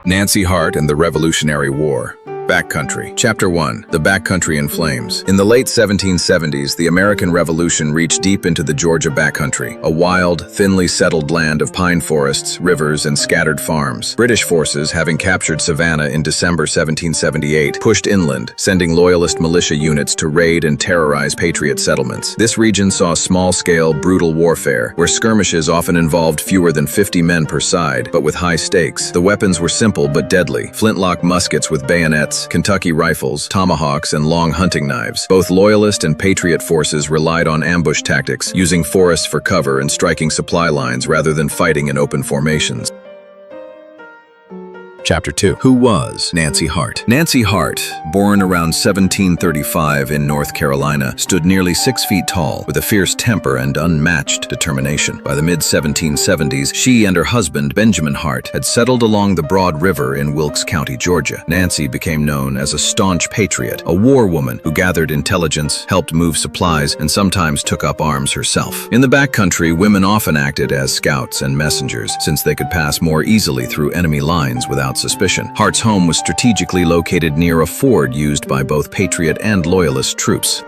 Nancy Hart and the Revolutionary War. Backcountry. Chapter 1. The Backcountry in Flames. In the late 1770s, the American Revolution reached deep into the Georgia backcountry, a wild, thinly settled land of pine forests, rivers, and scattered farms. British forces, having captured Savannah in December 1778, pushed inland, sending Loyalist militia units to raid and terrorize Patriot settlements. This region saw small-scale, brutal warfare, where skirmishes often involved fewer than 50 men per side, but with high stakes. The weapons were simple but deadly: flintlock muskets with bayonets, Kentucky rifles, tomahawks, and long hunting knives. Both Loyalist and Patriot forces relied on ambush tactics, using forests for cover and striking supply lines rather than fighting in open formations. Chapter 2. Who was Nancy Hart? Nancy Hart, born around 1735 in North Carolina, stood nearly 6 feet tall, with a fierce temper and unmatched determination. By the mid-1770s, she and her husband, Benjamin Hart, had settled along the Broad River in Wilkes County, Georgia. Nancy became known as a staunch patriot, a war woman who gathered intelligence, helped move supplies, and sometimes took up arms herself. In the backcountry, women often acted as scouts and messengers, since they could pass more easily through enemy lines without suspicion. Hart's home was strategically located near a ford used by both Patriot and Loyalist troops.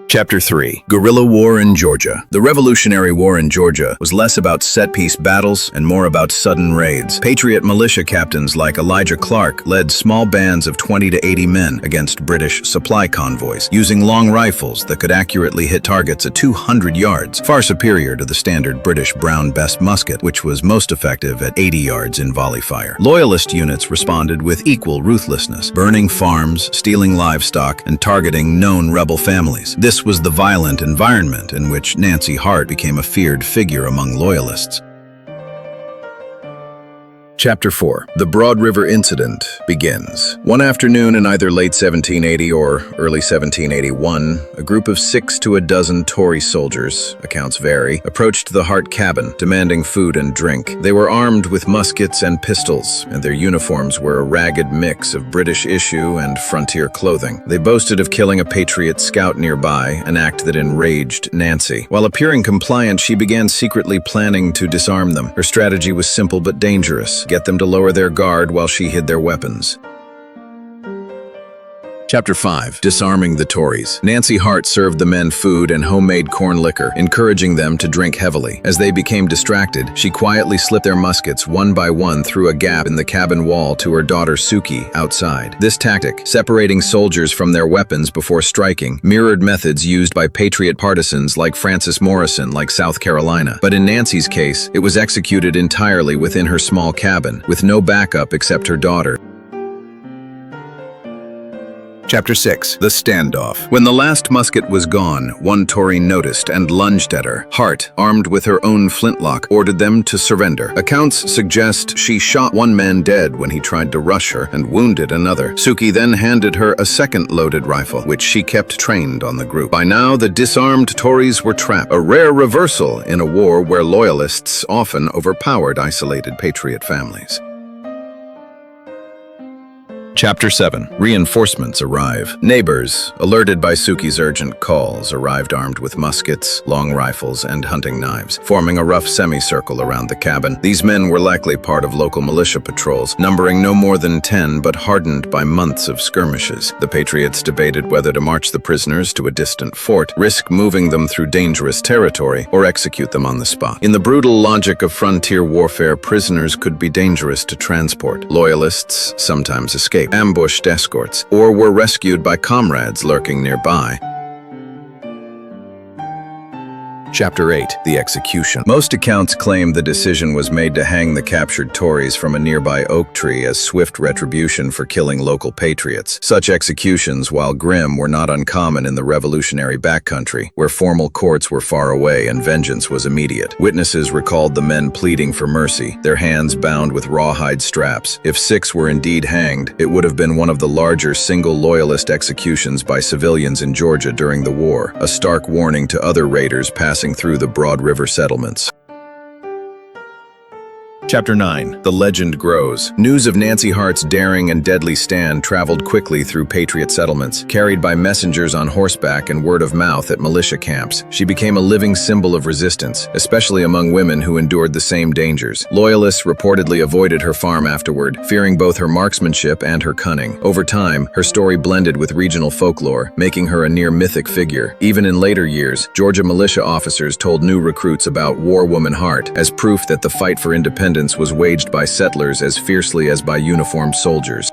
Chapter 3. Guerrilla War in Georgia. The Revolutionary War in Georgia was less about set-piece battles and more about sudden raids. Patriot militia captains like Elijah Clark led small bands of 20 to 80 men against British supply convoys, using long rifles that could accurately hit targets at 200 yards, far superior to the standard British Brown Bess musket, which was most effective at 80 yards in volley fire. Loyalist units responded with equal ruthlessness, burning farms, stealing livestock, and targeting known rebel families. This was the violent environment in which Nancy Hart became a feared figure among Loyalists. Chapter 4. The Broad River Incident begins. One afternoon in either late 1780 or early 1781, a group of 6 to a dozen Tory soldiers, accounts vary, approached the Hart cabin, demanding food and drink. They were armed with muskets and pistols, and their uniforms were a ragged mix of British issue and frontier clothing. They boasted of killing a Patriot scout nearby, an act that enraged Nancy. While appearing compliant, she began secretly planning to disarm them. Her strategy was simple but dangerous: get them to lower their guard while she hid their weapons. Chapter 5. Disarming the Tories. Nancy Hart served the men food and homemade corn liquor, encouraging them to drink heavily. As they became distracted, she quietly slipped their muskets one by one through a gap in the cabin wall to her daughter Suki outside. This tactic, separating soldiers from their weapons before striking, mirrored methods used by Patriot partisans like Francis Morrison, like South Carolina. But in Nancy's case, it was executed entirely within her small cabin, with no backup except her daughter. Chapter 6. The Standoff. When the last musket was gone, one Tory noticed and lunged at her. Hart, armed with her own flintlock, ordered them to surrender. Accounts suggest she shot one man dead when he tried to rush her and wounded another. Suki then handed her a second loaded rifle, which she kept trained on the group. By now, the disarmed Tories were trapped, a rare reversal in a war where Loyalists often overpowered isolated Patriot families. Chapter 7. Reinforcements arrive. Neighbors, alerted by Suki's urgent calls, arrived armed with muskets, long rifles, and hunting knives, forming a rough semicircle around the cabin. These men were likely part of local militia patrols, numbering no more than 10 but hardened by months of skirmishes. The Patriots debated whether to march the prisoners to a distant fort, risk moving them through dangerous territory, or execute them on the spot. In the brutal logic of frontier warfare, prisoners could be dangerous to transport. Loyalists sometimes escaped, ambushed escorts, or were rescued by comrades lurking nearby. Chapter 8. The Execution. Most accounts claim the decision was made to hang the captured Tories from a nearby oak tree as swift retribution for killing local patriots. Such executions, while grim, were not uncommon in the revolutionary backcountry, where formal courts were far away and vengeance was immediate. Witnesses recalled the men pleading for mercy, their hands bound with rawhide straps. If 6 were indeed hanged, it would have been one of the larger single Loyalist executions by civilians in Georgia during the war, a stark warning to other raiders passing through the Broad River settlements. Chapter 9. The legend grows. News of Nancy Hart's daring and deadly stand traveled quickly through Patriot settlements, carried by messengers on horseback and word of mouth at militia camps. She became a living symbol of resistance, especially among women who endured the same dangers. Loyalists reportedly avoided her farm afterward, fearing both her marksmanship and her cunning. Over time, her story blended with regional folklore, making her a near mythic figure. Even in later years, Georgia militia officers told new recruits about War Woman Hart as proof that the fight for independence was waged by settlers as fiercely as by uniformed soldiers.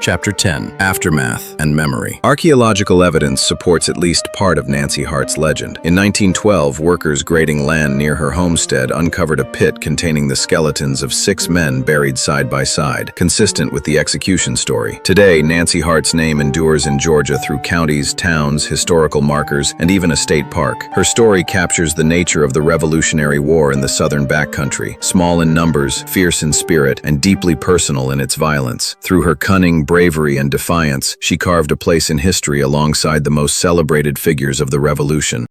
Chapter 10. Aftermath and Memory. Archaeological evidence supports at least part of Nancy Hart's legend. In 1912, workers grading land near her homestead uncovered a pit containing the skeletons of 6 men buried side by side, consistent with the execution story. Today, Nancy Hart's name endures in Georgia through counties, towns, historical markers, and even a state park. Her story captures the nature of the Revolutionary War in the southern backcountry, small in numbers, fierce in spirit, and deeply personal in its violence. Through her cunning, bravery, and defiance, she carved a place in history alongside the most celebrated figures of the Revolution.